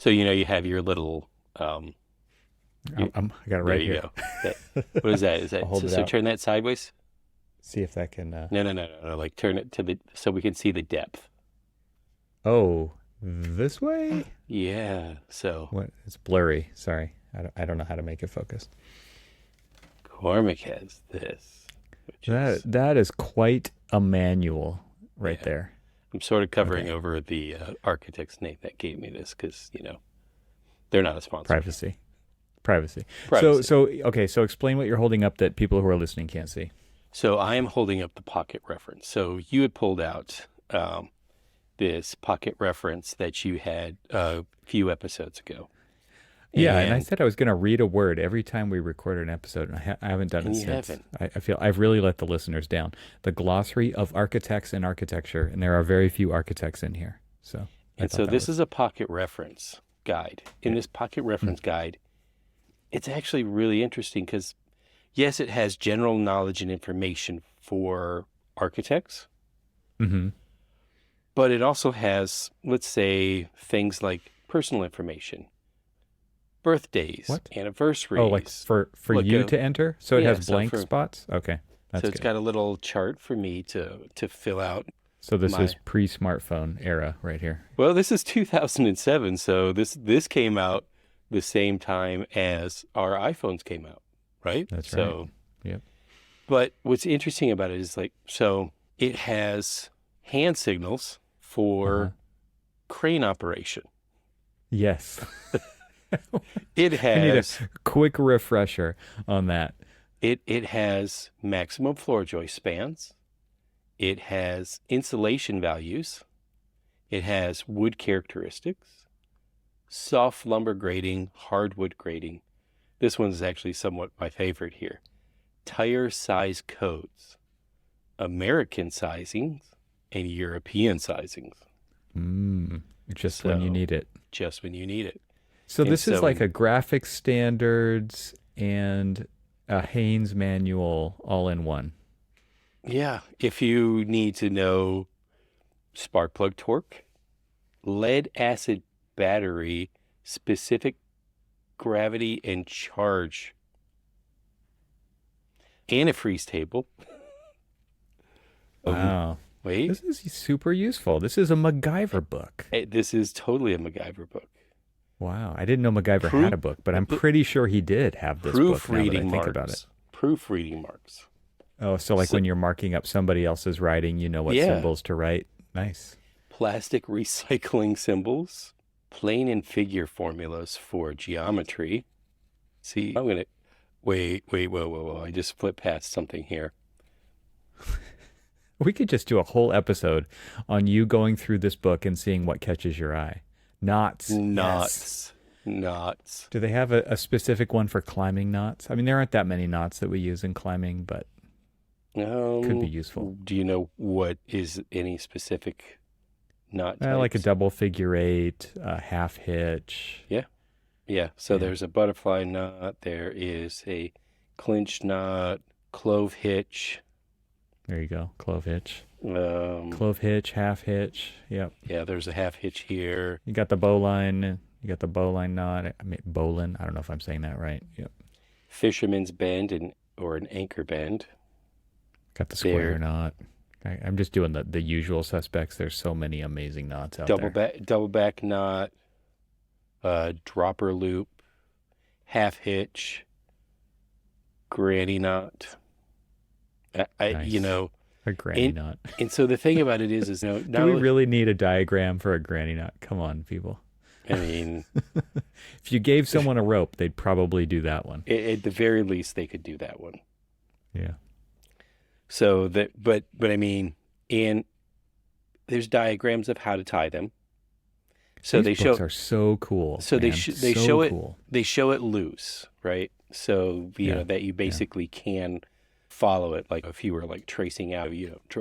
So you have your little I got it there right you here. go. That, what is that? Is I'll that hold so, it so out. turn that sideways? See if that can. No, no, no, no, no. Like turn it to the so we can see the depth. Oh, this way? Yeah. So What? It's blurry. Sorry. I don't know how to make it focus. Cormac has this, which That is that is quite a manual right yeah. there. I'm sort of covering Okay. over the architect's name that gave me this because they're not a sponsor. Privacy. Privacy. So Privacy. so okay, so explain what you're holding up that people who are listening can't see. So I am holding up the pocket reference. So you had pulled out this pocket reference that you had a few episodes ago, Yeah, and I and said I was going to read a word every time we recorded an episode, and I haven't done it you since. haven't. I feel I've really let the listeners down. The glossary of architects and architecture, and there are very few architects in here. So I And thought so that this was is a pocket reference guide. In yeah. this pocket Mm. reference guide, it's actually really interesting because yes, it has general knowledge and information for architects, Mm-hmm. but it also has, let's say, things like personal information, birthdays, What? Oh, like anniversaries. for Look, you to enter? So it yeah, has blank spots? Okay, so that's it's good. got a little chart for me to fill out So this is my. pre-smartphone era right here. Well, this is 2007, so this came out the same time as our iPhones came out, right? That's right. So, Yep. but what's interesting about it is like so it has hand signals Uh-huh. for crane operation. Yes. It I need a has quick refresher on that. it has maximum floor joist spans. It has insulation values. It has wood characteristics, soft lumber grading, hardwood grading. This one's actually somewhat my favorite here. Tire size codes, American sizings, and European sizings. Mm, just when you So need it. just when you need it. So And this is so, like a graphic standards and a Haynes manual all in one. yeah, if you need to know spark plug torque, lead acid battery, specific gravity and charge, antifreeze table. Um, Wow. wait, This is super useful. This is a MacGyver book. this is totally a MacGyver book. Wow. I didn't know MacGyver had Proof, a book, but I'm pretty sure he did have this book now that I proofreading think about it. marks. Proofreading marks. Oh, so like So, when you're marking up somebody else's writing, you know what yeah, symbols to write. Nice. plastic recycling symbols, plane and figure formulas for geometry. See, I'm gonna wait, whoa, whoa, whoa. I just flipped past something here. We could just do a whole episode on you going through this book and seeing what catches your eye. Knots. Yes. Knots, knots. Do they have a specific one for climbing knots? I mean, there aren't that many knots that we use in climbing, but could be Um, useful. do you know what is any specific knot Like a types? double figure eight, a half hitch. Yeah, yeah. So Yeah, there's a butterfly knot. There is a clinch knot, clove hitch. there you go. Clove hitch. Um, Clove hitch, half hitch. Yep. yeah, there's a half hitch here. You got the bowline. You got the bowline knot. I mean, bowline. I don't know if I'm saying that right. Yep. Fisherman's bend and or an anchor bend. Got the square There, knot. I'm just doing the usual suspects. There's so many amazing knots out there. double back knot, dropper loop, half hitch, granny knot. I Nice. A granny and knot. and so the thing about it is Do not we only, really need a diagram for a granny knot? Come on, people. I mean, If you gave someone a rope, they'd probably do that one. at the very least they could do that one. Yeah. So that, but I mean, and there's diagrams of how to tie them. So These they books show, are so cool, so man. they So show it, cool. they show it loose, right? So Yeah. that you Yeah. basically can follow it, like if you were like tracing out,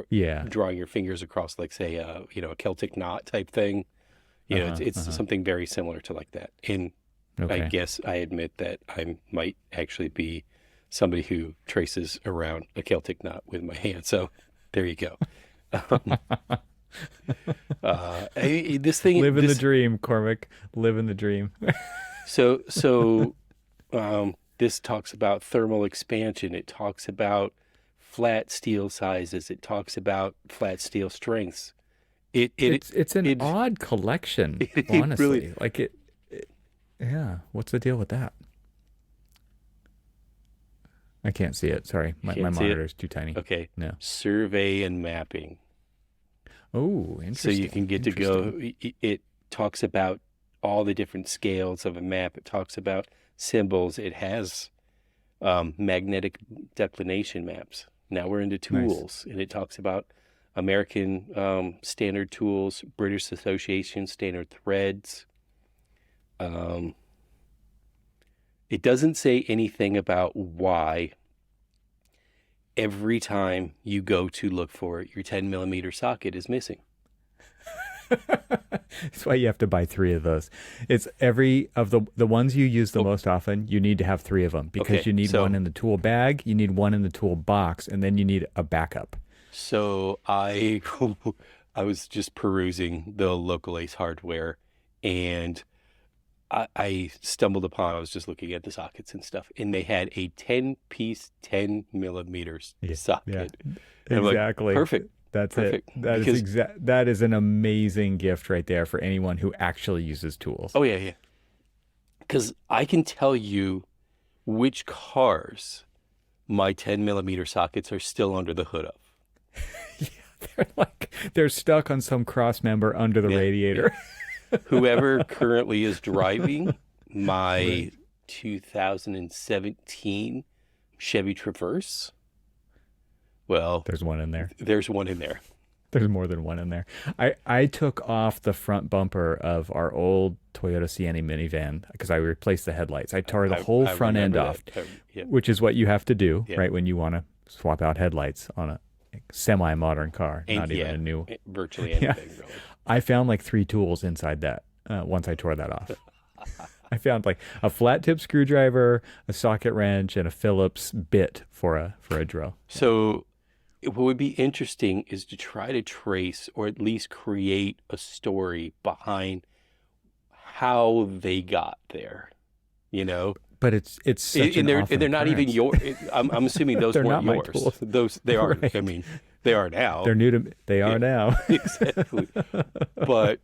Yeah. drawing your fingers across, like say, a Celtic knot type thing. Uh-huh. It's Uh-huh. something very similar to like that. And I Okay. guess I admit that I might actually be somebody who traces around a Celtic knot with my hand. So there you go. Um, This thing, Live in the dream, Cormac. Live in the dream. this talks about thermal expansion. It talks about flat steel sizes. It talks about flat steel strengths. It's an It odd collection, it really honestly. Like yeah. What's the deal with that? I can't see it. Sorry, my can't see it. monitor's too tiny. Okay, No. survey and mapping. Oh, So you can interesting. get to Interesting. go. It talks about all the different scales of a map. It talks about symbols. It has magnetic declination maps. Now we're into Nice. tools, and it talks about American standard tools, British Association standard threads. Um, it doesn't say anything about why every time you go to look for it, your 10 millimeter socket is missing. That's why you have to buy three of those. It's every of the ones you use the Oh, most often, you need to have three of them because okay. you need one in the tool bag, you need one in the tool box, and then you need a backup. So I was just perusing the local Ace Hardware, and I stumbled upon. I was just looking at the sockets and stuff, and they had a 10-piece 10 millimeters Yeah, yeah, socket. And I'm like, exactly. perfect, That's it. perfect, That is because exact. That is an amazing gift right there for anyone who actually uses tools. oh yeah, yeah, because I can tell you which cars my 10 millimeter sockets are still under the hood of. They're stuck on some cross member under the Yeah, yeah. radiator. Whoever currently is driving Right. my 2017 Chevy Traverse, well, There's one in there. there's one in there. There's more than one in there. I took off the front bumper of our old Toyota Sienna minivan because I replaced the headlights. I tore the whole I front end remember off, that. Yeah, which is what you have to do, yeah, right, when you want to swap out headlights on a semi-modern car, and not even yeah, a new. virtually Yeah. anything really. I found like three tools inside that once I tore that off. I found like a flat tip screwdriver, a socket wrench, and a Phillips bit for a drill. So, what would be interesting is to try to trace or at least create a story behind how they got there. You know, But it's such an and often they're not even occurrence. your. I'm assuming those They're weren't not my yours. tools. Those they are. I Right. mean, they are now. They're new to me. They Yeah, are now. exactly. But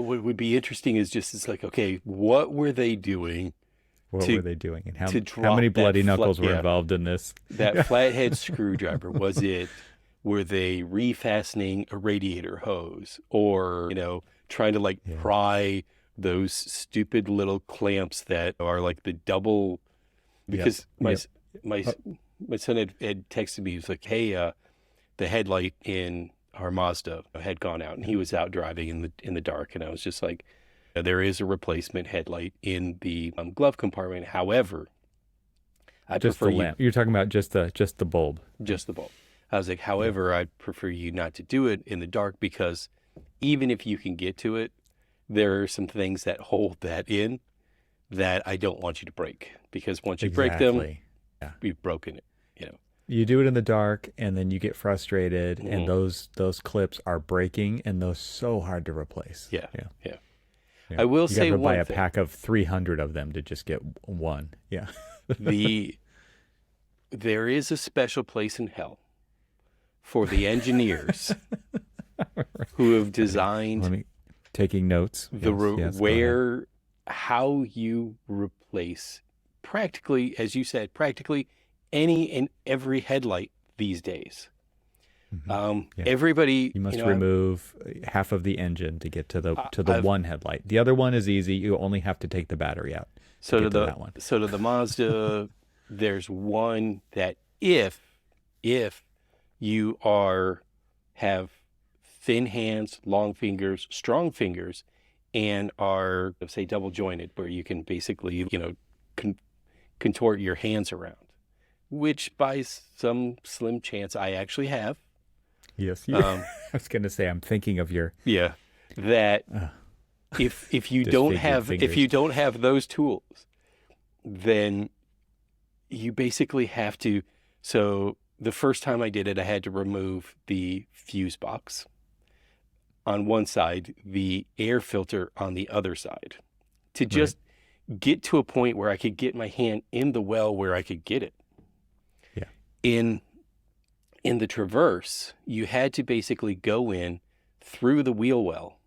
what would be interesting is just it's like, okay, what were they doing What were to they doing, and to how many drop bloody knuckles were yeah, involved in this? that flathead screwdriver? Were they refastening a radiator hose, or trying to like Yeah. pry those stupid little clamps that are like the double? Yep. Because Yep. my Uh, my son had texted me. He was like, "Hey, the headlight in our Mazda had gone out, and he was out driving in the dark." And I was just like, "There is a replacement headlight in the glove compartment. However, I just prefer the you lamp. You're talking about just the bulb. just the bulb." I was like, Yeah. "However, I prefer you not to do it in the dark because even if you can get to it, there are some things that hold that in that I don't want you to break because once you break them, Exactly. Yeah. you've broken it." You know. You do it in the dark, and then you get frustrated, and Mhm. those clips are breaking, and those so hard to replace. Yeah, Yeah. yeah. Yeah. I will You got say to buy one a thing. pack of 300 of them to just get one. Yeah. The There is a special place in hell for the engineers who have Let designed me taking notes. the Yes, go ahead. where how you replace practically, as you said, practically any and every headlight these days. Hmm. Yeah. Everybody, You must remove half of the engine to get to the I've one headlight. The other one is easy. You only have to take the battery out to so to get to the that one. so to the Mazda, there's one that if you have thin hands, long fingers, strong fingers, and are, say, double jointed, where you can basically, con- contort your hands around, which by some slim chance I actually have. Yes. Um, I was going to say I'm thinking of your yeah, that uh, if you don't disfigured fingers. have those tools, then you basically have to. So the first time I did it, I had to remove the fuse box. on one side, the air filter on the other side, to just get to a point where I could get my hand in the well where I could get it. Yeah. In the Traverse, you had to basically go in through the wheel well.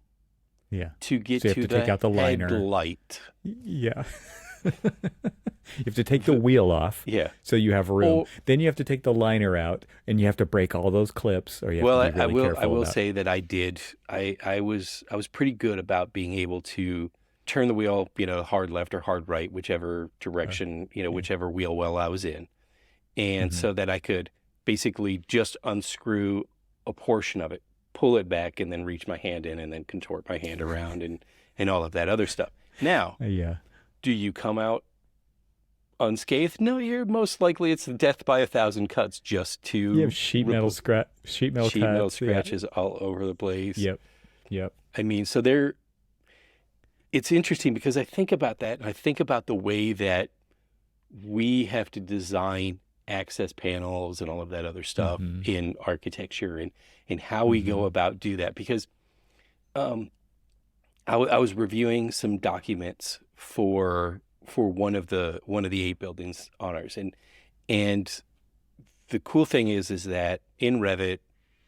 Yeah. To get so you have to to take out the liner. headlight. Yeah. You have to take the wheel off. Yeah. So you have room. Then you have to take the liner out, and you have to break all those clips, or you have to be really careful. I will say that I did. I was pretty good about being able to turn the wheel, hard left or hard right, whichever direction, whichever wheel well I was in, and so that I could basically just unscrew a portion of it, pull it back, and then reach my hand in, and then contort my hand around, and all of that other stuff. Now, do you come out unscathed? No, you're most likely it's death by 1,000 cuts. Just to you have sheet metal scratches all over the place. Yep. I mean, so it's interesting because I think about that, and I think about the way that we have to design access panels and all of that other stuff in architecture, and how we go about do that. Because I was reviewing some documents for one of the 8 buildings on ours, and the cool thing is that in Revit,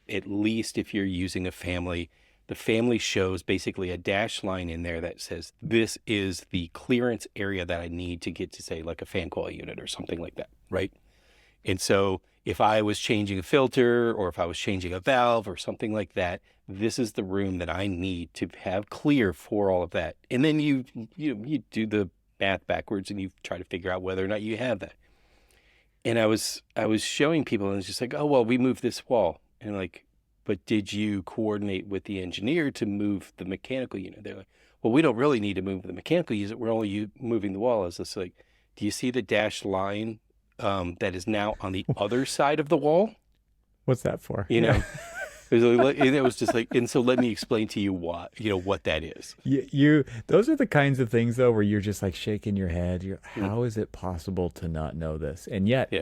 at least if you're using a family, the family shows basically a dashed line in there that says this is the clearance area that I need to get to, say, like a fan coil unit or something like that, right? And so if I was changing a filter, or if I was changing a valve or something like that, this is the room that I need to have clear for all of that. And then you do the math backwards, and you try to figure out whether or not you have that. And I was showing people, and it's just like, oh, well, we moved this wall. And like, but did you coordinate with the engineer to move the mechanical unit? They're like, well, we don't really need to move the mechanical unit. We're only moving the wall. It's just like, do you see the dashed line that is now on the other side of the wall? What's that for? It was just like, and so let me explain to you what that is. Those are the kinds of things, though, where you're just like shaking your head. How is it possible to not know this? And yet,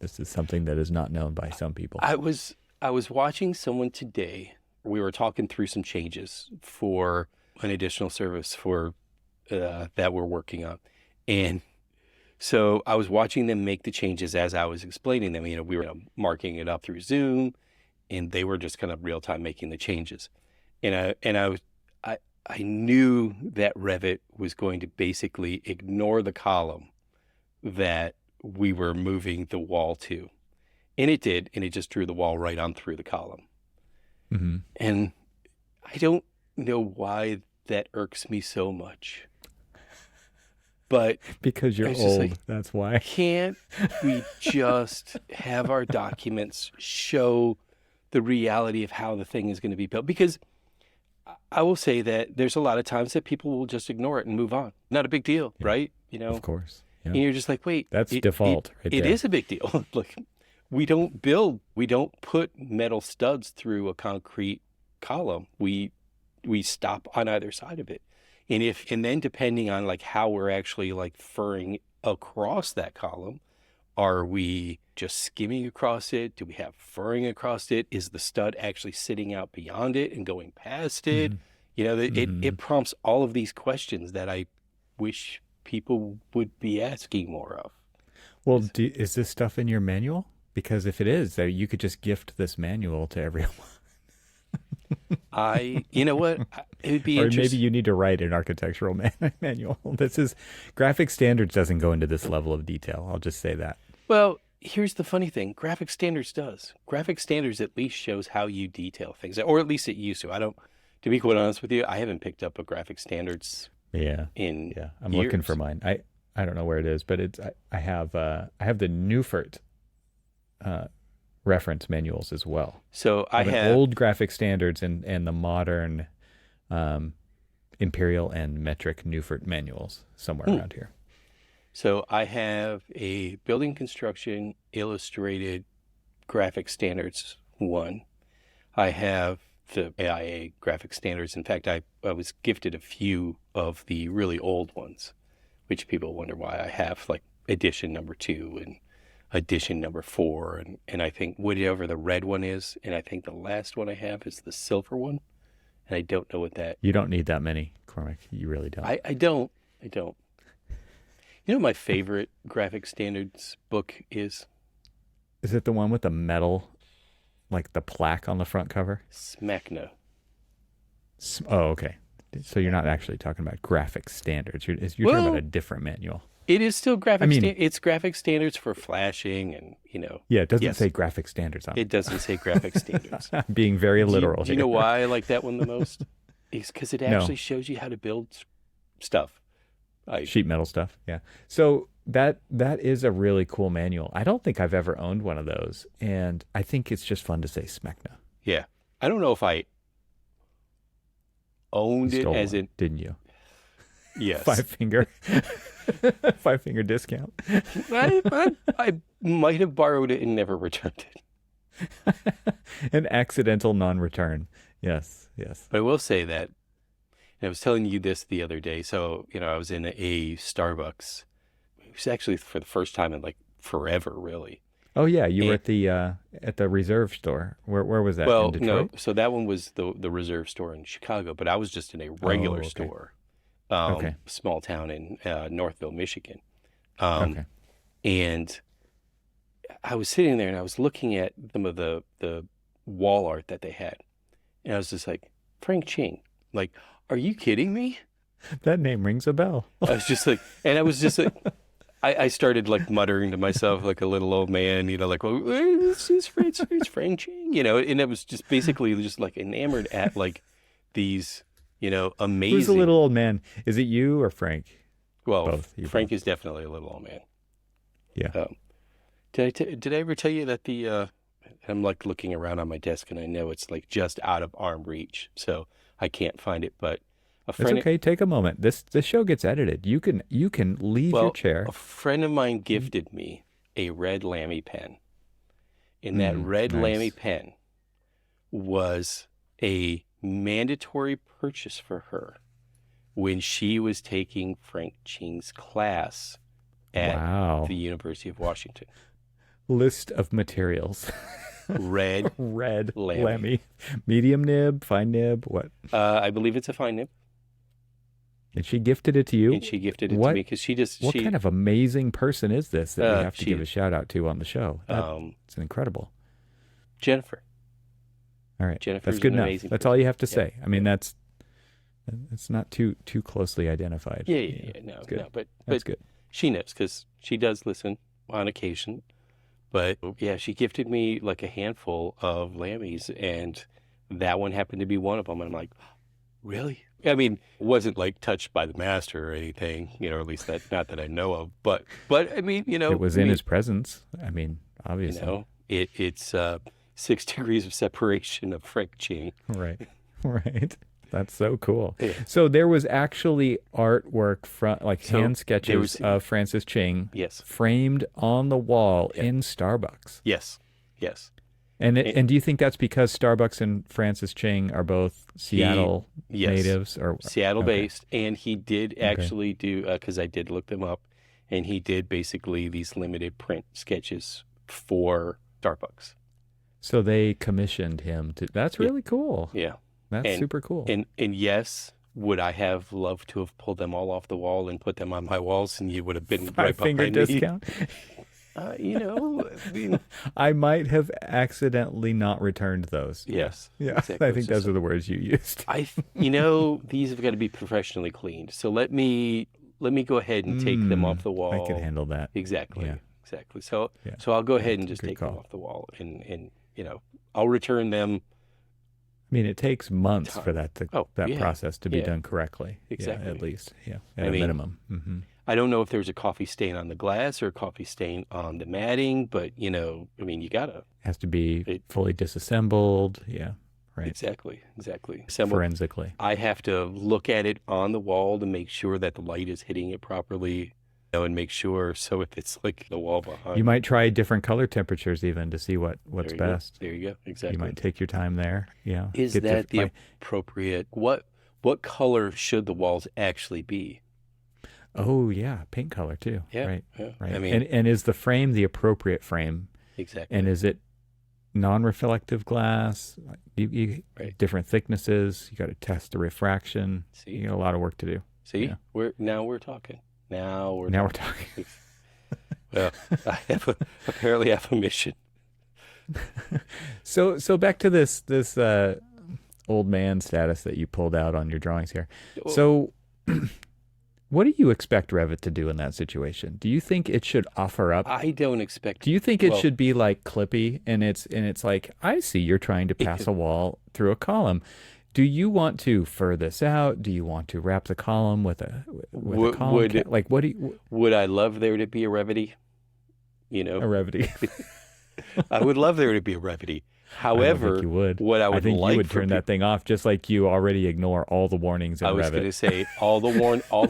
this is something that is not known by some people. I was watching someone today. We were talking through some changes for an additional service for that we're working on, and so I was watching them make the changes as I was explaining them. We were marking it up through Zoom, and they were just kind of real time making the changes. And I knew that Revit was going to basically ignore the column that we were moving the wall to. And it did, and it just drew the wall right on through the column. And I don't know why that irks me so much. But because you're old, like, that's why. Can't we just have our documents show the reality of how the thing is going to be built? Because I will say that there's a lot of times that people will just ignore it and move on. Not a big deal, right? Of course. Yeah. And you're just like, wait. That's default right there. It is a big deal. Like, we don't put metal studs through a concrete column. We stop on either side of it. And then depending on like how we're actually like furring across that column, are we just skimming across it? Do we have furring across it? Is the stud actually sitting out beyond it and going past it? It prompts all of these questions that I wish people would be asking more of. Well, is this stuff in your manual? Because if it is, you could just gift this manual to everyone. You know what? It would be interesting. Or maybe you need to write an architectural manual. Graphic Standards doesn't go into this level of detail. I'll just say that. Well, here's the funny thing. Graphic Standards does. Graphic Standards at least shows how you detail things, or at least it used to. To be quite honest with you, I haven't picked up a Graphic Standards I'm years. Looking for mine. I don't know where it is, but I have the Newfert reference manuals as well. So I have old Graphic Standards and the modern Imperial and Metric Newfert manuals somewhere around here. So I have a Building Construction Illustrated Graphic Standards 1. I have the AIA Graphic Standards. In fact, I was gifted a few of the really old ones, which people wonder why I have, like edition number 2 and edition number 4, and I think whatever the red one is, and I think the last one I have is the silver one, and I don't know what that. You don't need that many, Cormac. You really don't. I don't. I don't. You know, my favorite graphic standards book is it the one with the metal, like the plaque on the front cover? Smachna. Oh, okay. So you're not actually talking about graphic standards. You're talking about a different manual. It is still graphic. It's graphic standards for flashing, and Yeah, it doesn't say graphic standards on it. It doesn't say graphic standards. I'm being very literal. Do you know why I like that one the most? It's because it actually shows you how to build stuff. Sheet metal stuff. Yeah. So that is a really cool manual. I don't think I've ever owned one of those, and I think it's just fun to say Smechna. Yeah. I don't know if I owned it as in. Didn't you? Yes. 5 finger. 5 finger discount. I might have borrowed it and never returned it. An accidental non-return. Yes. But I will say that, and I was telling you this the other day. So, I was in a Starbucks. It was actually for the first time in like forever, really. Oh yeah, you were at the Reserve store. Where was that? Well, in Detroit? no. So that one was the Reserve store in Chicago, but I was just in a regular store. Small town in Northville, Michigan. And I was sitting there and I was looking at some of the wall art that they had. And I was just like, Frank Ching, like, are you kidding me? That name rings a bell. I was just like, I started like muttering to myself like a little old man, like, well, it's Frank Ching, and it was just basically just like enamored at like these, amazing. Who's a little old man? Is it you or Frank? Well, both. Frank is definitely a little old man. Yeah. Did I ever tell you that I'm like looking around on my desk and I know it's like just out of arm reach, so I can't find it. But it's okay. Take a moment. This show gets edited. You can leave your chair. A friend of mine gifted me a red Lamy pen, and that red Lamy pen was a mandatory purchase for her when she was taking Frank Ching's class at the University of Washington. List of materials. Red Lamy. Medium nib, fine nib, what? I believe it's a fine nib. And she gifted it to you? And she gifted it to me because What kind of amazing person is this that we have to give a shout out to on the show? It's incredible. Jennifer. All right. Jennifer's That's good enough. That's person. All you have to say. I mean, it's not too closely identified. Yeah. No, but that's good. She knows because she does listen on occasion. But yeah, she gifted me like a handful of Lammies, and that one happened to be one of them. And I'm like, really? I mean, it wasn't like touched by the master or anything, or at least not that I know of. But I mean, it was in his presence. I mean, obviously, it's 6 degrees of separation of Frank Ching. Right. That's so cool. Yeah. So there was actually artwork hand sketches of Francis Ching, yes, framed on the wall in Starbucks. Yes. And do you think that's because Starbucks and Francis Ching are both Seattle natives or Seattle-based, and he did actually do because I did look them up, and he did basically these limited print sketches for Starbucks. So they commissioned him to. That's really cool. Yeah. That's super cool. And yes, would I have loved to have pulled them all off the wall and put them on my walls, and you would have been right behind me? 5 finger discount. I mean, I might have accidentally not returned those. Yes. Yeah. Exactly. I think those are the words you used. These have got to be professionally cleaned. So let me go ahead and take them off the wall. I can handle that. Exactly. Yeah. Exactly. So I'll go ahead and just take them off the wall, and I'll return them. I mean, it takes months for that process to be done correcely. Exactly. Yeah, at least. Yeah. At a minimum. Mm-hmm. I don't know if there's a coffee stain on the glass or a coffee stain on the matting, but you gotta. It has to be fully disassembled. Yeah. Right. Exactly. Forensically. I have to look at it on the wall to make sure that the light is hitting it properly. And make sure, so if it's like the wall behind. You might try different color temperatures even to see what's best. There you go. Exactly. You might take your time there. Yeah. Is that the appropriate, what color should the walls actually be? Oh yeah, paint color too. Yeah, Right. yeah. Right. I mean, And is the frame the appropriate frame? And exactly. is it non-reflective glass? Right. Different thicknesses. You got to test the refraction. See, You got a lot of work to do. see, Yeah. we're talking. Now we're Now we're talking. talking. Well, apparently have a mission. So back to this old man status that you pulled out on your drawings here. Well, So what do you expect Revit to do in that situation? Do you think it should offer up? I don't expect. Do you think it Well, should be like Clippy and it's like, I see you're trying to pass a wall through a column. Do you want to fur this out? Do you want to wrap the column with a column? Like what do you would I love there to be a Revity? You a know, Revity? I would love there to be a Revity. I don't think However, you would. what I I would think like you would for turn that thing off just like you already ignore all the warnings in I was Revit. going to say all the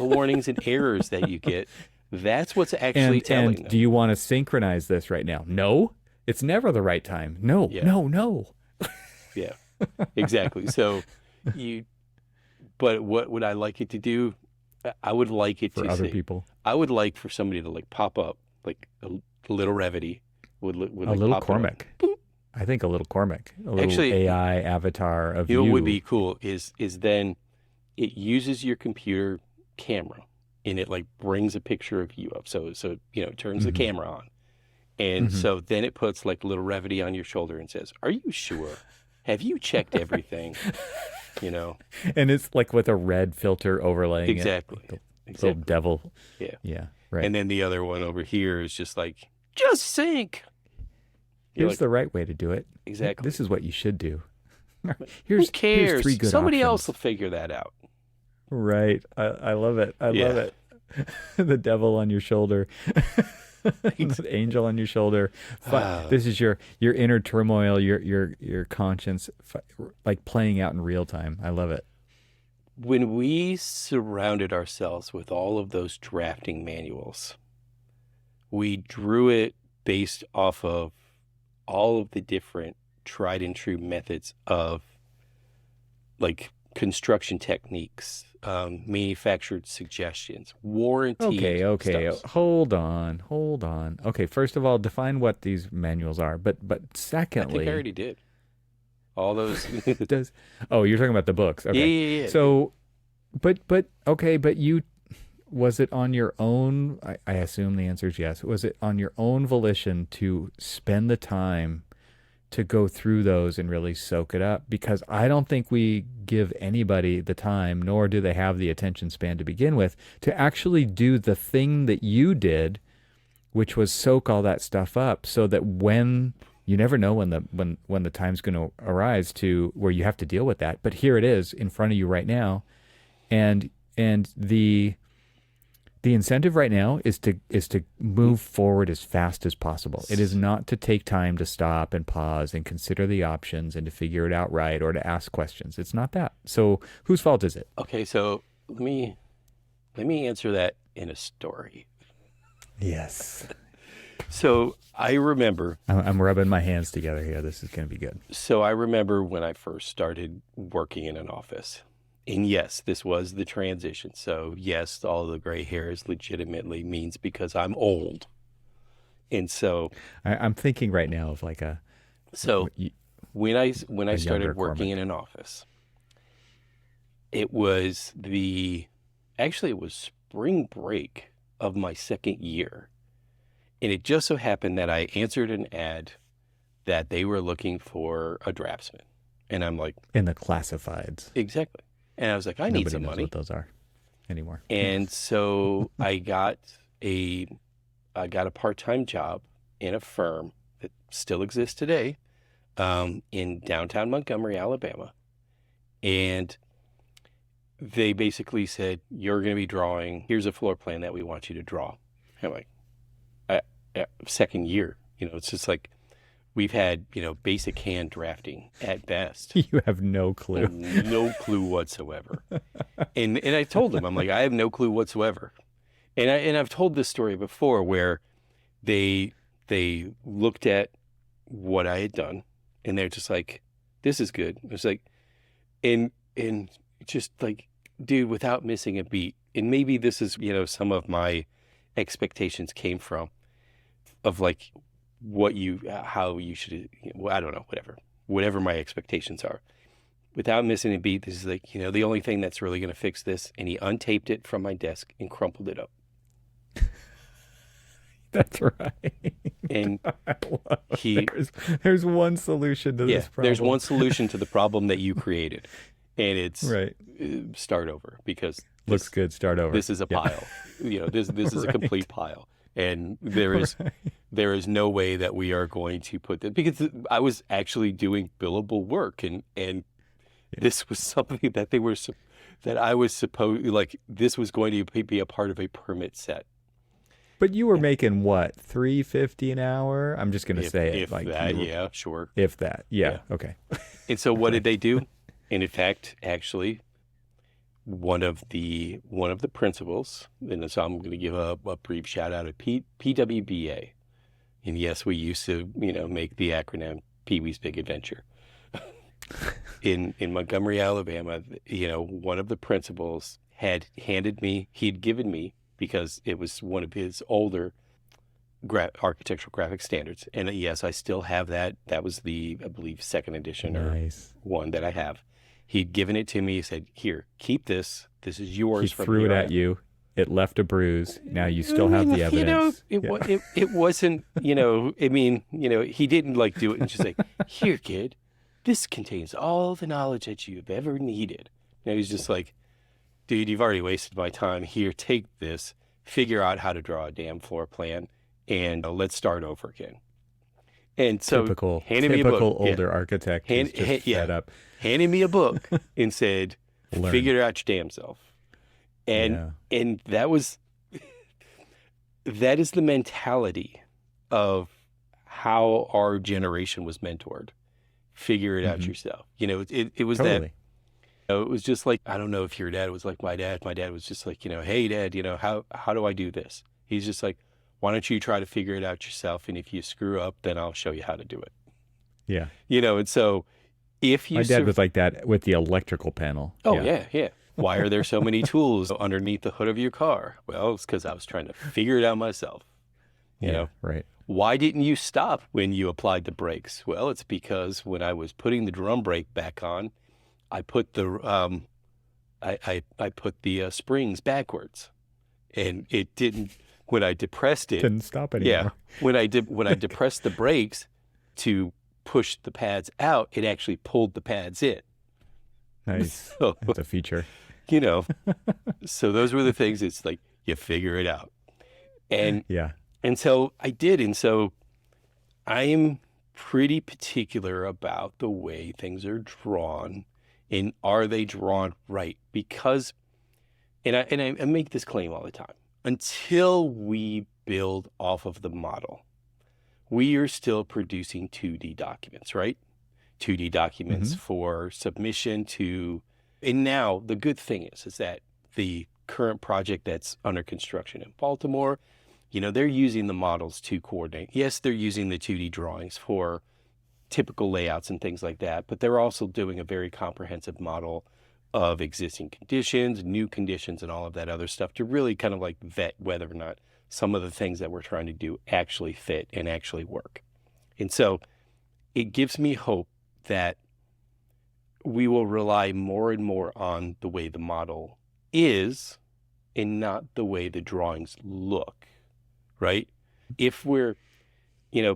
warnings and errors that you get. That's what's actually telling And them. do you want to synchronize this right now? No. It's never the right time. No. Yeah. No. Yeah, exactly. So but what would I like it to do? I would like it For to other say, people. I would like for somebody to like pop up like a little Revity would A like little pop up. Cormac. I think a little Cormac. A little Actually, AI avatar of You know you. what would be cool is then it uses your computer camera and it like brings a picture of you up. So it turns the Mhm. camera on. And Mhm. so then it puts like a little Revity on your shoulder and says, "Are you sure? Have you checked everything?" You know. And it's like with a red filter overlaying Exactly. it. Like the little Exactly. devil. Yeah. Yeah. Right. And then the other one over here is just like, "Just sync." You're Here's like, the right way to do it. exactly. This is what you should do. Who Here's cares? three good Somebody options. else will figure that out. Right. I love it. I Yeah. love it. The devil on your shoulder. The angel on your shoulder. This is your inner turmoil, your conscience like playing out in real time. I love it. When we surrounded ourselves with all of those drafting manuals, we drew it based off of all of the different tried and true methods of like construction techniques, manufactured suggestions, warranty. Okay. stuff. Hold on. Okay, first of all, define what these manuals are. But I think secondly, I already did. All those. does you're talking about the books. Okay. Yeah. So, but okay, but was it on your own? I assume the answer is yes. Was it on your own volition to spend the time to go through those and really soak it up? Because I don't think we give anybody the time, nor do they have the attention span to begin with, to actually do the thing that you did, which was soak all that stuff up so that when you never know when the time's going to arise to where you have to deal with that. But here it is in front of you right now. And the incentive right now is to move forward as fast as possible. It is not to take time to stop and pause and consider the options and to figure it out right or to ask questions. It's not that. So whose fault is it? Okay, so let me answer that in a story. Yes. So I remember. I'm rubbing my hands together here. This is going to be good. So I remember when I first started working in an office. And yes, this was the transition. So yes, all the gray hairs legitimately means because I'm old. And so I'm thinking right now of like a. So when I started younger working in an office, it was spring break of my second year. And it just so happened that I answered an ad that they were looking for a draftsman. And I'm like, in the classifieds. exactly. And I was like, I need Nobody some knows money. what those are anymore. And so I got a part-time job in a firm that still exists today, in downtown Montgomery, Alabama. And they basically said, you're going to be drawing, here's a floor plan that we want you to draw. I'm like, second year, it's just like, we've had, basic hand drafting at best. You have no clue. No clue whatsoever. And I told them, I'm like, I have no clue whatsoever. And I've told this story before where they looked at what I had done and they're just like, this is good. It was like, and just like, dude, without missing a beat. And maybe this is, some of my expectations came from of like how you should, I don't know, whatever my expectations are. Without missing a beat, this is like, the only thing that's really going to fix this. And he untaped it from my desk and crumpled it up. That's right. And there's one solution to this problem. There's one solution to the problem that you created. And it's right. Start over, because looks good. Start over. This is a pile. This is a complete pile. And there is no way that we are going to put that, because I was actually doing billable work, and this was something that I was supposed, like, this was going to be a part of a permit set. But you were making what, $3.50 an hour? I'm just going to say it. If like that, yeah, sure. If that, yeah. Okay. And so what did they do? And in fact, actually, one of the principals, and so I'm going to give a brief shout out to PWBA. And yes, we used to, make the acronym Pee-wee's Big Adventure. In Montgomery, Alabama, one of the principals he'd given me, because it was one of his older architectural graphic standards. And yes, I still have that. That was the, I believe, second edition or one that I have. He'd given it to me. He said, "Here, keep this. This is yours." He threw it at you. It left a bruise. Now you still have the evidence. It wasn't, he didn't like do it and just say, "Here, kid, this contains all the knowledge that you've ever needed." And he's just like, "Dude, you've already wasted my time. Here, take this, figure out how to draw a damn floor plan, and let's start over again." And so typical me a book. Older architect who's just fed up. Handed me a book and said, "Figure it out your damn self." And that is the mentality of how our generation was mentored. Figure it out yourself. It was totally. it was just like, I don't know if your dad was like my dad. My dad was just like, "Hey, Dad, how do I do this?" He's just like, "Why don't you try to figure it out yourself? And if you screw up, then I'll show you how to do it." Yeah. And so if you... My dad was like that with the electrical panel. Oh, yeah. Why are there so many tools underneath the hood of your car? Well, it's because I was trying to figure it out myself. You know? Right. Why didn't you stop when you applied the brakes? Well, it's because when I was putting the drum brake back on, I put the I put the springs backwards, and it didn't. When I depressed it, didn't stop anymore. Yeah, when I depressed the brakes to push the pads out, it actually pulled the pads in. Nice. So, that's a feature. So those were the things. It's like you figure it out, and yeah. And so I did. And so I am pretty particular about the way things are drawn, and are they drawn right? Because, and I make this claim all the time, until we build off of the model, we are still producing 2D documents, right? 2D documents for submission to, and now the good thing is that the current project that's under construction in Baltimore, they're using the models to coordinate. Yes, they're using the 2D drawings for typical layouts and things like that, but they're also doing a very comprehensive model of existing conditions, new conditions, and all of that other stuff to really kind of like vet whether or not some of the things that we're trying to do actually fit and actually work. And so it gives me hope that we will rely more and more on the way the model is and not the way the drawings look, right? If we're,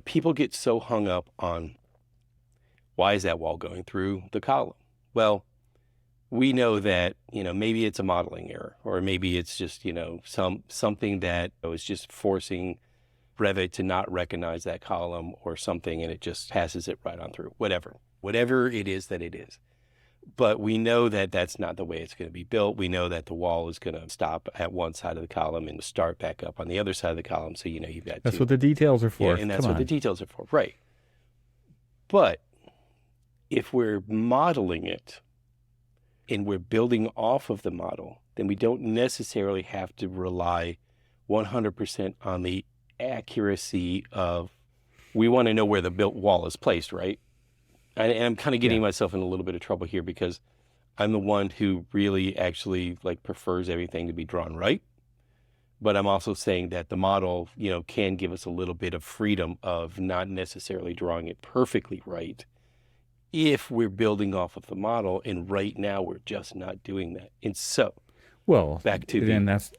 people get so hung up on, why is that wall going through the column? Well, we know that, maybe it's a modeling error, or maybe it's just, something that was just forcing Revit to not recognize that column or something, and it just passes it right on through, whatever it is that it is. But we know that that's not the way it's going to be built. We know that the wall is going to stop at one side of the column and start back up on the other side of the column. So, you've got That's what the details are for. Yeah, and that's what the details are for. Right. But if we're modeling it and we're building off of the model, then we don't necessarily have to rely 100% on the accuracy of, we want to know where the built wall is placed, right? And I'm kind of getting myself in a little bit of trouble here, because I'm the one who really actually like prefers everything to be drawn right. But I'm also saying that the model, can give us a little bit of freedom of not necessarily drawing it perfectly right if we're building off of the model. And right now we're just not doing that. And so Well, back to then the, that's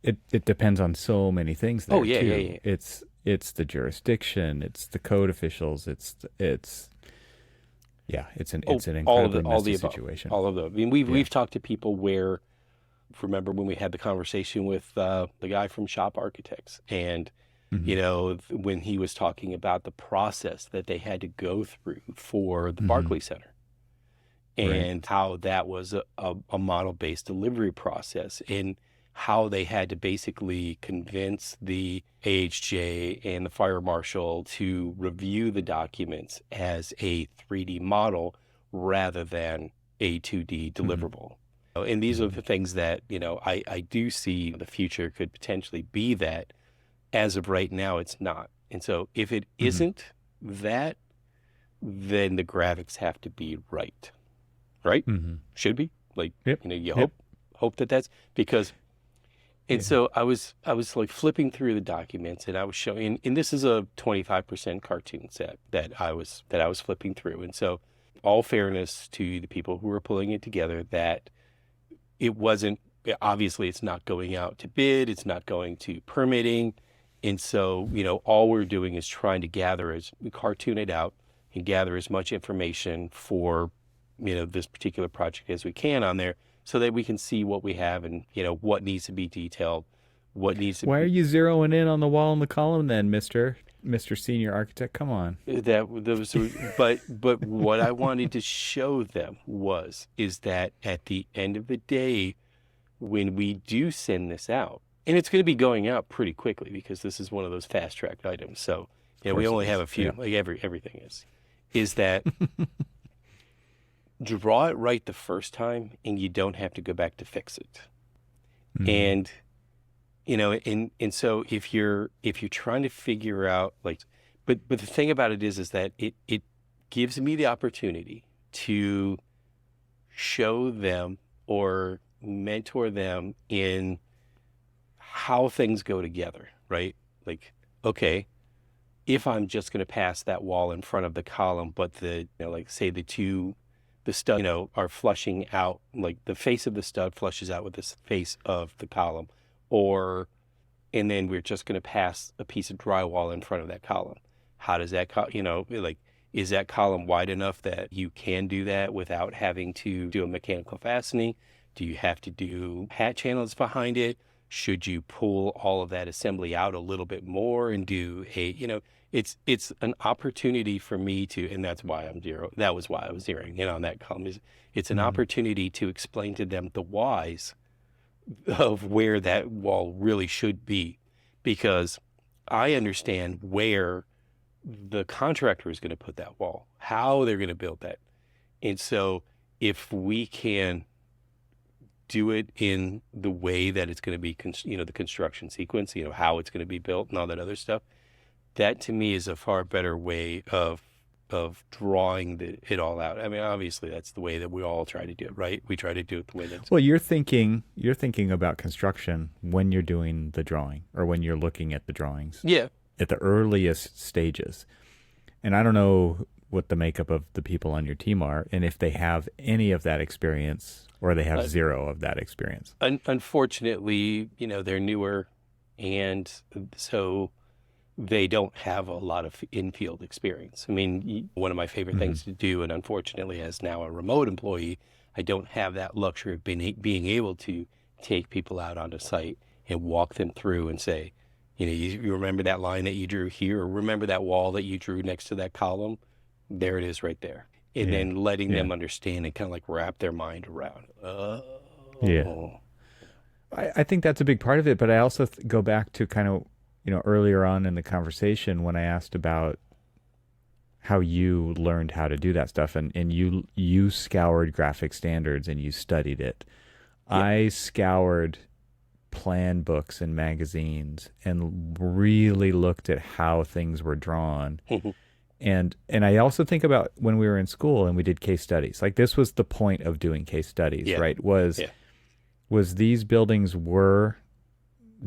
it depends on so many things oh there yeah, yeah, too. yeah. It's the jurisdiction, it's the code officials, it's yeah, Oh, it's an incredibly all messy the above, situation. all of them. I mean, we've Yeah. we've talked to people where, remember when we had the conversation with the guy from Shop Architects, and Hmm. when he was talking about the process that they had to go through for the Hmm. Barclay Center, Right. and how that was a model-based delivery process, and how they had to basically convince the AHJ and the fire marshal to review the documents as a 3D model rather than a 2D Hmm. deliverable. And these are Hmm. the things that, I do see the future could potentially be that. As of right now, it's not. And so if it Hmm. isn't that, then the graphics have to be right, right? Hmm. Should be like, Yep. you Yep. hope that that's because. And Yeah. so I was like flipping through the documents, and I was showing, and this is a 25% cartoon set that I was flipping through. And so, all fairness to the people who were pulling it together, that it wasn't, obviously it's not going out to bid, it's not going to permitting. And so, all we're doing is trying to gather, as we cartoon it out and gather as much information for, this particular project as we can on there, so that we can see what we have, and, what needs to be detailed, what needs to Why are be, you zeroing in on the wall in the column then, Mister Senior Architect? Come on. that was, but what I wanted to show them is that at the end of the day, when we do send this out, and it's going to be going out pretty quickly because this is one of those fast tracked items. So, Of we course it only have is. a few, Yeah. like everything is that draw it right the first time and you don't have to go back to fix it. Hmm. And, and so if you're trying to figure out like, but the thing about it is that it gives me the opportunity to show them or mentor them in how things go together, right? Like, okay, if I'm just going to pass that wall in front of the column, but like say the stud, are flushing out, like the face of the stud flushes out with the face of the column, or, and then we're just going to pass a piece of drywall in front of that column. How does that, like, is that column wide enough that you can do that without having to do a mechanical fastening? Do you have to do hat channels behind it? Should you pull all of that assembly out a little bit more and do it's an opportunity for me to, and that was why I was zeroing in on that column, is it's an Hmm. opportunity to explain to them the whys of where that wall really should be, because I understand where the contractor is going to put that wall, how they're going to build that. And so if we can do it in the way that it's going to be, the construction sequence, how it's going to be built and all that other stuff, that to me is a far better way of drawing it all out. I mean, obviously that's the way that we all try to do it, right? We try to do it the way that's, Well, you're thinking about construction when you're doing the drawing or when you're looking at the drawings yeah. at the earliest stages. And I don't know what the makeup of the people on your team are and if they have any of that experience or they have Uh, zero of that experience. unfortunately, they're newer, and so they don't have a lot of in-field experience. I mean, one of my favorite Hmm. things to do, and unfortunately, as now a remote employee, I don't have that luxury of being able to take people out onto site and walk them through and say, you remember that line that you drew here, or remember that wall that you drew next to that column? There it is right there. And Yeah. then letting Yeah. them understand and kind of like wrap their mind around. Yeah. Oh, I think that's a big part of it, but I also go back to kind of, earlier on in the conversation when I asked about how you learned how to do that stuff and you scoured graphic standards and you studied it. yeah. I scoured plan books and magazines and really looked at how things were drawn And I also think about when we were in school and we did case studies. Like this was the point of doing case studies, Yeah. right? Was Yeah. was these buildings were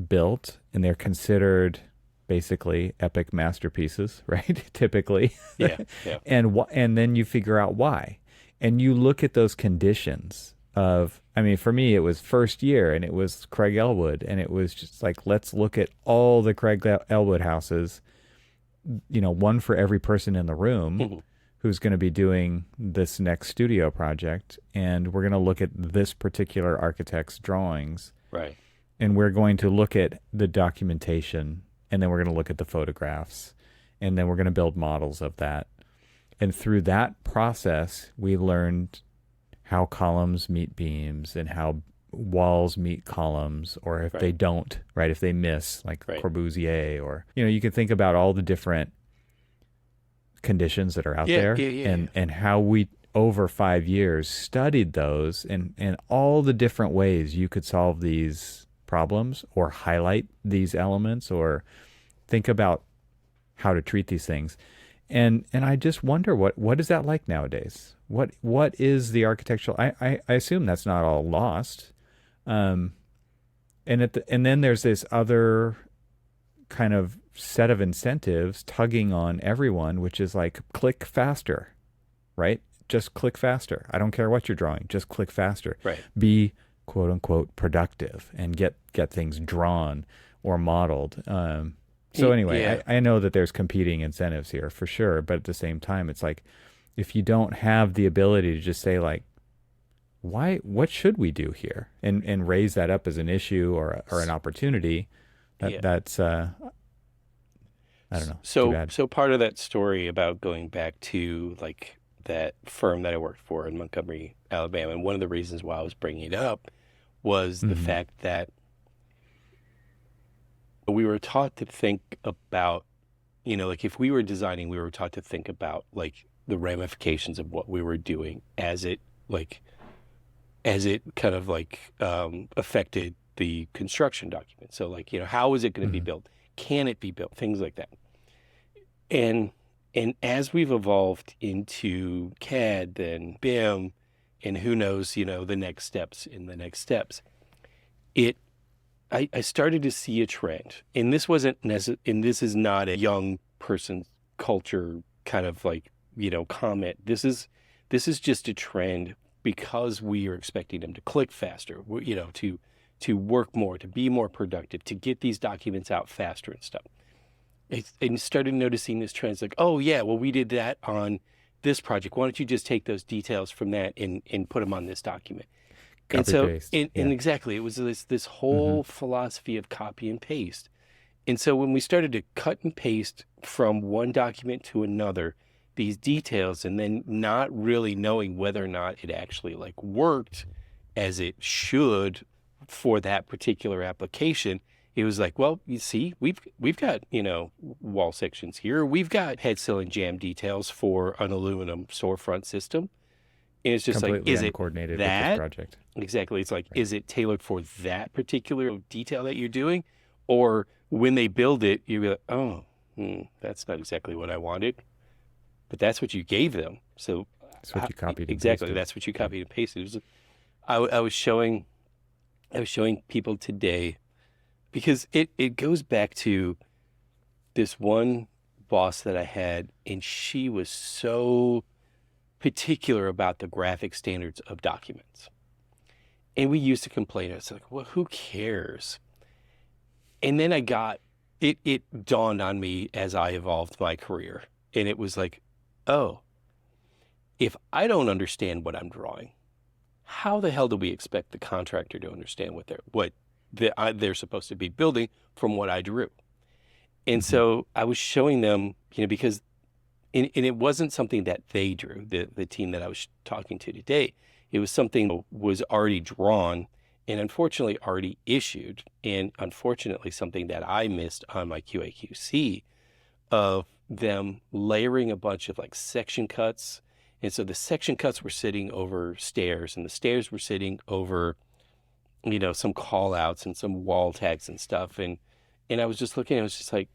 built and they're considered basically epic masterpieces, right? Typically. Yeah. Yeah. And then you figure out why. And you look at those conditions of, I mean, for me, it was first year and it was Craig Elwood. And it was just like, let's look at all the Craig Elwood houses, one for every person in the room who's going to be doing this next studio project. And we're going to look at this particular architect's drawings. Right. And we're going to look at the documentation, and then we're going to look at the photographs, and then we're going to build models of that. And through that process, we learned how columns meet beams and how walls meet columns, or if they don't, right? If they miss, like Corbusier, or, you can think about all the different conditions that are out there and how we, over 5 years, studied those and all the different ways you could solve these problems or highlight these elements or think about how to treat these things. And I just wonder what is that like nowadays? What is the architectural? I assume that's not all lost. And then there's this other kind of set of incentives tugging on everyone, which is like click faster, right? Just click faster. I don't care what you're drawing, just click faster. Right. Be quote unquote productive and get things drawn or modeled. So anyway, I know that there's competing incentives here for sure, but at the same time, it's like if you don't have the ability to just say like, what should we do here, and raise that up as an issue or an opportunity, that's I don't know. So part of that story about going back to like that firm that I worked for in Montgomery, Alabama, and one of the reasons why I was bringing it up was the fact that we were taught to think about, like if we were designing, we were taught to think about like the ramifications of what we were doing as it kind of like affected the construction document. So like, how is it going to be built? Can it be built? Things like that. And as we've evolved into CAD, then BIM, and who knows, the next steps in the next steps, I started to see a trend, and this is not a young person's culture kind of like, comment. This is just a trend because we are expecting them to click faster, to work more, to be more productive, to get these documents out faster and stuff. And started noticing this trend. It's like, oh yeah, well, we did that on this project. Why don't you just take those details from that and put them on this document? And exactly, it was this whole philosophy of copy and paste. And so when we started to cut and paste from one document to another, these details, and then not really knowing whether or not it actually like worked as it should for that particular application, it was like, well, you see, we've got, wall sections here. We've got head sill and jamb details for an aluminum storefront system. And it's just completely like, is it uncoordinated that? With this project? Exactly. It's like, is it tailored for that particular detail that you're doing? Or when they build it, you're like, oh, that's not exactly what I wanted. But that's what you gave them. So that's what you copied. Exactly. That's what you copied and pasted. I was showing people today, because it goes back to this one boss that I had, and she was so particular about the graphic standards of documents. And we used to complain. It's like, well, who cares? And then it dawned on me as I evolved my career. And it was like, oh, if I don't understand what I'm drawing, how the hell do we expect the contractor to understand what they're supposed to be building from what I drew? And so I was showing them, because and it wasn't something that they drew, the team that I was talking to today. It was something that was already drawn and unfortunately already issued, and unfortunately something that I missed on my QA/QC of them layering a bunch of like section cuts. And so the section cuts were sitting over stairs, and the stairs were sitting over, some call outs and some wall tags and stuff. And I was just looking, I was just like,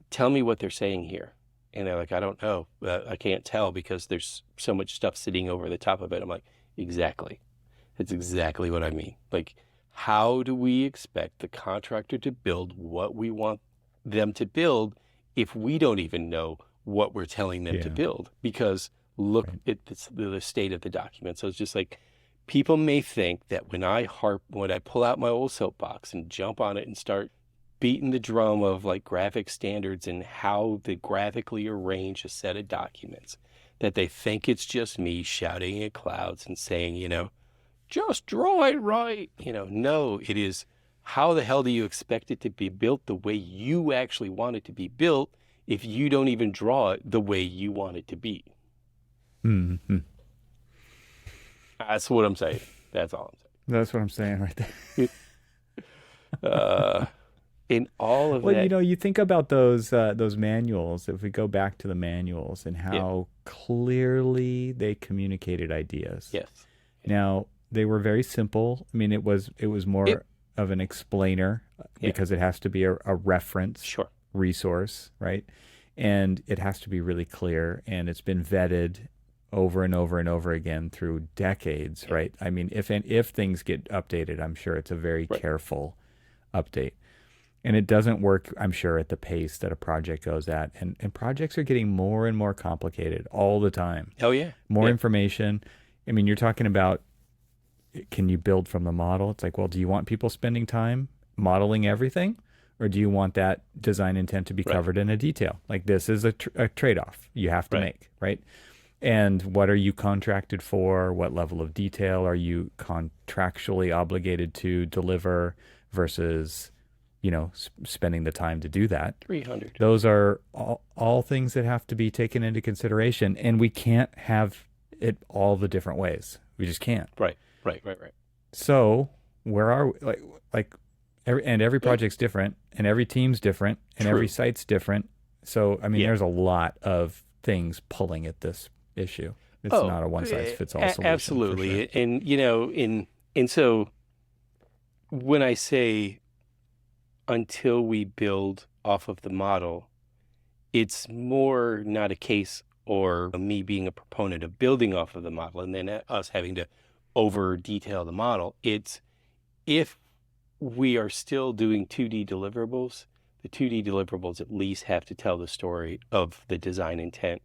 tell me what they're saying here. And they're like, I don't know. I can't tell because there's so much stuff sitting over the top of it. I'm like, exactly. That's exactly what I mean. Like, how do we expect the contractor to build what we want them to build if we don't even know what we're telling them to Yeah. build? Because look Right. at the state of the document. So it's just like people may think that when I pull out my old soapbox and jump on it and start beating the drum of like graphic standards and how to graphically arrange a set of documents, that they think it's just me shouting at clouds and saying, just draw it right. No, it is, how the hell do you expect it to be built the way you actually want it to be built if you don't even draw it the way you want it to be? Mm-hmm. That's what I'm saying. That's all That's what I'm saying right there. I'm saying. In all of Well, that, you think about those manuals. If we go back to the manuals and yeah, how clearly they communicated ideas. yes, yeah, Now, they were very simple. I mean, it was it, more of an explainer yeah, because it has to be a reference sure, resource, right? And it has to be really clear, and it's been vetted over and over and over again through decades, yeah, right? I mean, if things get updated, I'm sure it's a very right, careful update. And it doesn't work, I'm sure, at the pace that a project goes at. And projects are getting more and more complicated all the time. oh yeah, More yeah, information. I mean, you're talking about, can you build from the model? It's like, well, do you want people spending time modeling everything? Or do you want that design intent to be right, covered in a detail? Like, this is a trade-off you have to right, make, right? And what are you contracted for? What level of detail are you contractually obligated to deliver versus, spending the time to do that? 300, Those are all things that have to be taken into consideration. And we can't have it all the different ways. We just can't. right, right, right, right. So where are we? Every project's different, and every team's different, and every True. site's different. So, I mean, Yeah. there's a lot of things pulling at this issue. It's Oh, not a one size fits all solution for sure. absolutely. And so when I say until we build off of the model, it's more not a case or me being a proponent of building off of the model and then us having to over detail the model. It's if we are still doing 2D deliverables, the 2D deliverables at least have to tell the story of the design intent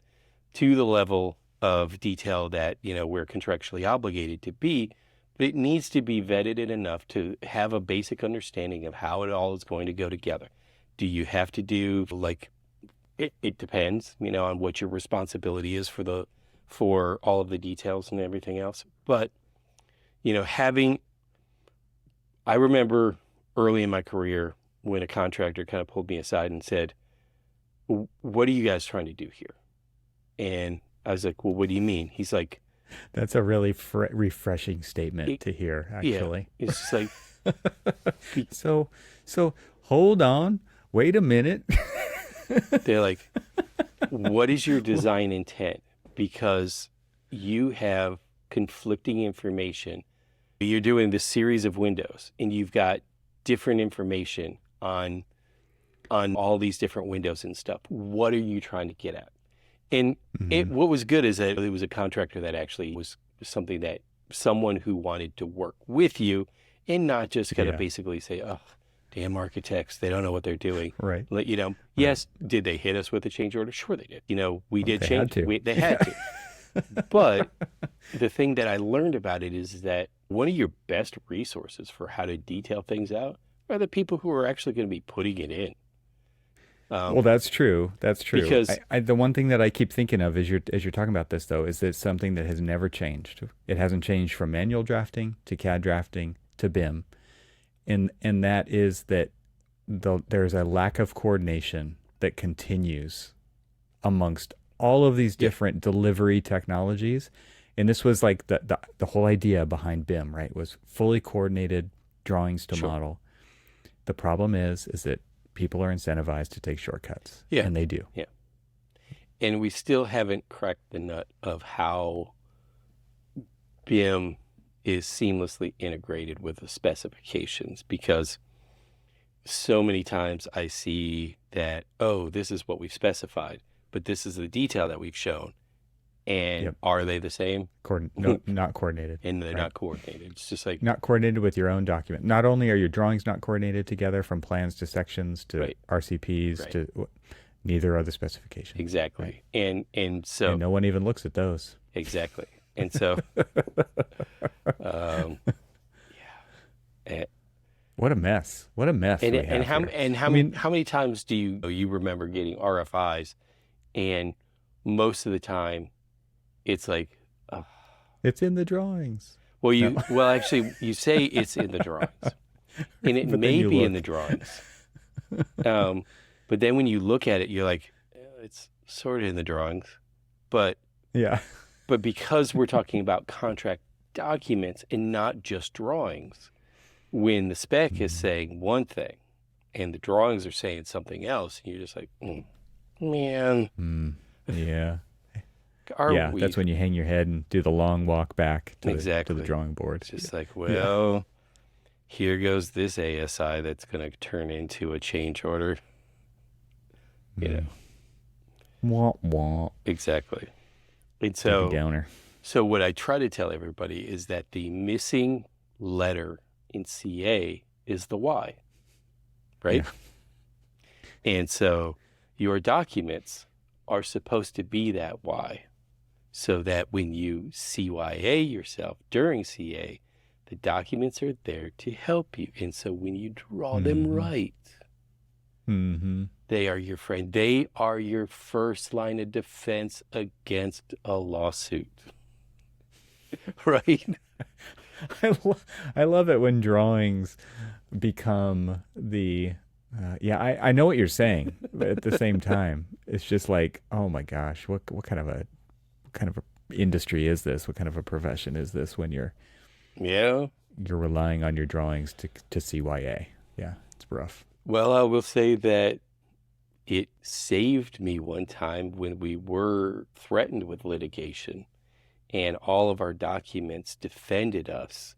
to the level of detail that, we're contractually obligated to be, but it needs to be vetted in enough to have a basic understanding of how it all is going to go together. Do you have to do like it depends, on what your responsibility is for all of the details and everything else. But, having I remember early in my career when a contractor kind of pulled me aside and said, what are you guys trying to do here? And I was like, well, what do you mean? He's like, That's a really refreshing statement it, to hear, yeah, actually. it's just like, be- So, so hold on, wait a minute. they're like, what is your design intent? Because you have conflicting information. You're doing this series of windows and you've got different information on all these different windows and stuff. What are you trying to get at? And Mhm. what was good is that it was a contractor that actually was something that someone who wanted to work with you and not just kind of Yeah, basically say, oh, damn architects, they don't know what they're doing. right, Let right. yes, did they hit us with a change order? Sure they did. We did They had change, to. they had to. But the thing that I learned about it is that one of your best resources for how to detail things out are the people who are actually going to be putting it in. Well, Um, that's true. That's true. because The one thing that I keep thinking of as you're talking about this, though, is that something that has never changed. It hasn't changed from manual drafting to CAD drafting to BIM, and that is that there's a lack of coordination that continues amongst all of these yeah, different delivery technologies. And this was like the whole idea behind BIM, right? Was fully coordinated drawings to sure. model. The problem is that people are incentivized to take shortcuts, Yeah, and they do. yeah. And we still haven't cracked the nut of how BIM is seamlessly integrated with the specifications because so many times I see that, oh, this is what we've specified, but this is the detail that we've shown. And Yep. are they the same? No, not coordinated. And they're Right. not coordinated. It's just like, Not coordinated with your own document. Not only are your drawings not coordinated together, from plans to sections to Right. RCPs Right. to neither are the specifications. exactly. Right. And so And no one even looks at those. exactly. And so yeah. And, What a mess. What a mess. and, we and have how here. and how I many mean, how many times do you remember getting RFIs, and most of the time it's like, it's in the drawings. well actually you say it's in the drawings, and it But then may you be in look. the drawings. But then when you look at it, you're like, it's sort of in the drawings, but Yeah. because we're talking about contract documents and not just drawings, when the spec is saying one thing and the drawings are saying something else, and you're just like, man, Yeah. are we? That's when you hang your head and do the long walk back to Exactly. the drawing board. It's just like, well, here goes this ASI that's going to turn into a change order. You know, Wah, wah. exactly. And Debbie so, Downer. so what I try to tell everybody is that the missing letter in CA is the Y, right? Yeah. And so your documents are supposed to be that Y, so that when you CYA yourself during CA, the documents are there to help you. And so when you draw them right, they are your friend. They are your first line of defense against a lawsuit. Right? I love it when drawings become the I know what you're saying, but at the same time it's just like, oh my gosh, what kind of a industry is this? What kind of a profession is this when you're relying on your drawings to CYA? Yeah, it's rough. Well, I will say that it saved me one time when we were threatened with litigation and all of our documents defended us.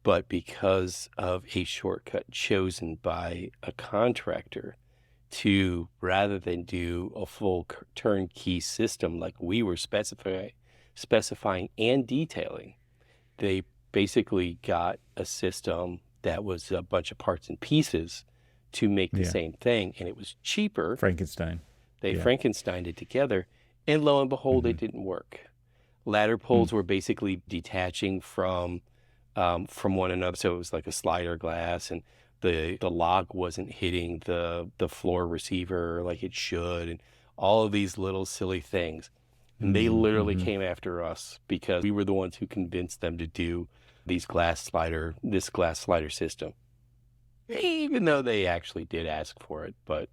But because of a shortcut chosen by a contractor to, rather than do a full turnkey system like we were specifying and detailing, they basically got a system that was a bunch of parts and pieces to make the same thing, and it was cheaper. Frankenstein. They Frankensteined it together, and lo and behold, it didn't work. Ladder poles were basically detaching from one another, so it was like a slider glass, and the log wasn't hitting the floor receiver like it should, and all of these little silly things. And they literally came after us because we were the ones who convinced them to do this glass slider system. Even though they actually did ask for it, but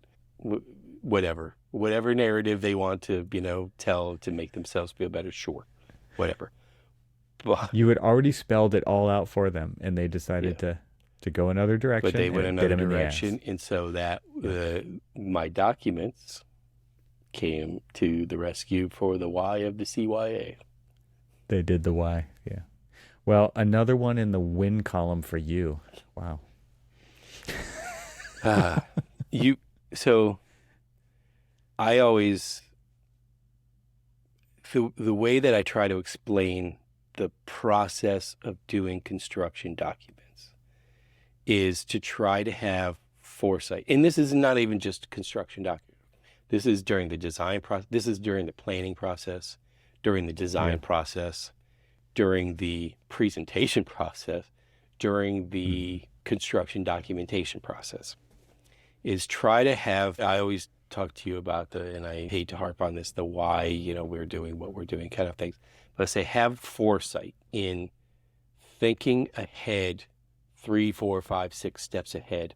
whatever narrative they want to, tell to make themselves feel better, sure, whatever. But you had already spelled it all out for them, and they decided to go another direction. But they went and another bit 'em in the direction, ass. and so that my documents came to the rescue for the Y of the CYA. They did the Y, yeah. Well, another one in the win column for you. Wow. So I always, the way that I try to explain the process of doing construction documents is to try to have foresight. And this is not even just construction documents. This is during the design process. This is during the planning process, during the design process, during the presentation process, during the construction documentation process. Is try to have, I always talk to you about and I hate to harp on this, the why, we're doing what we're doing kind of things. But I say have foresight in thinking ahead, 3, 4, 5, 6 steps ahead.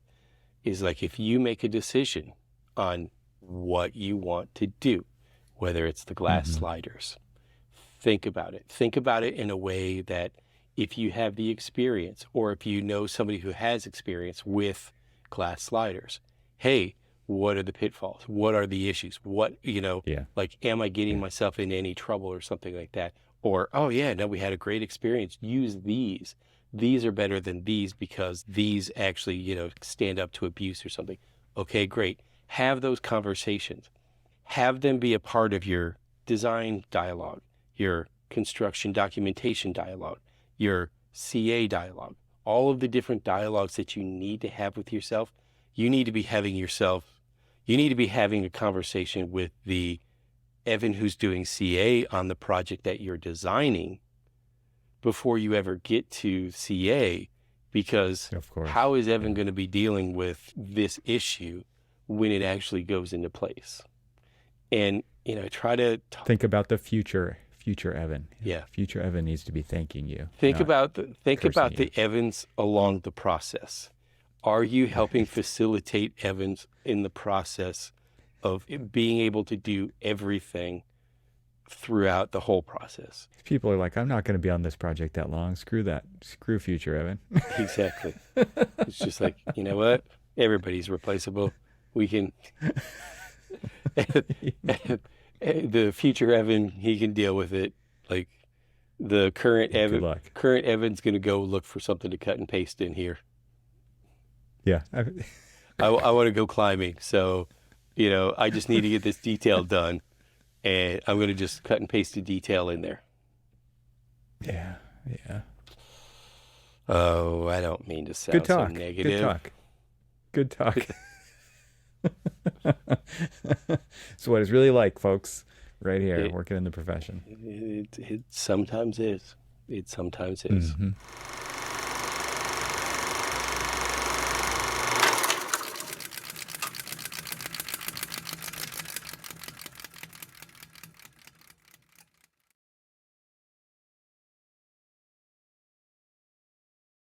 Is like if you make a decision on what you want to do, whether it's the glass sliders, think about it. Think about it in a way that if you have the experience, or if you know somebody who has experience with glass sliders, hey, what are the pitfalls? What are the issues? What, like, am I getting myself into any trouble or something like that? Or, oh yeah, no, we had a great experience. Use these. These are better than these because these actually, stand up to abuse or something. Okay, great. Have those conversations. have them be a part of your design dialogue, your construction documentation dialogue, your CA dialogue, all of the different dialogues that you need to have with yourself. You need to be having a conversation with the Evan who's doing CA on the project that you're designing before you ever get to CA, because Of course. how is Evan going to be dealing with this issue when it actually goes into place? And, try to think about the future Evan. Yeah. Future Evan needs to be thanking you. Think about cursing the Evans along the process. Are you helping facilitate Evans in the process of being able to do everything throughout the whole process? People are like, I'm not going to be on this project that long. Screw that. Screw future Evan. Exactly. It's just like, you know what? Everybody's replaceable. We can. The future Evan, he can deal with it. Like the current Evan's going to go look for something to cut and paste in here. Yeah. I want to go climbing. So, I just need to get this detail done. And I'm going to just cut and paste the detail in there. Yeah. Yeah. Oh, I don't mean to sound so negative. Good talk. It's what it's really like, folks, right here, working in the profession. It sometimes is. It sometimes is. Mm-hmm.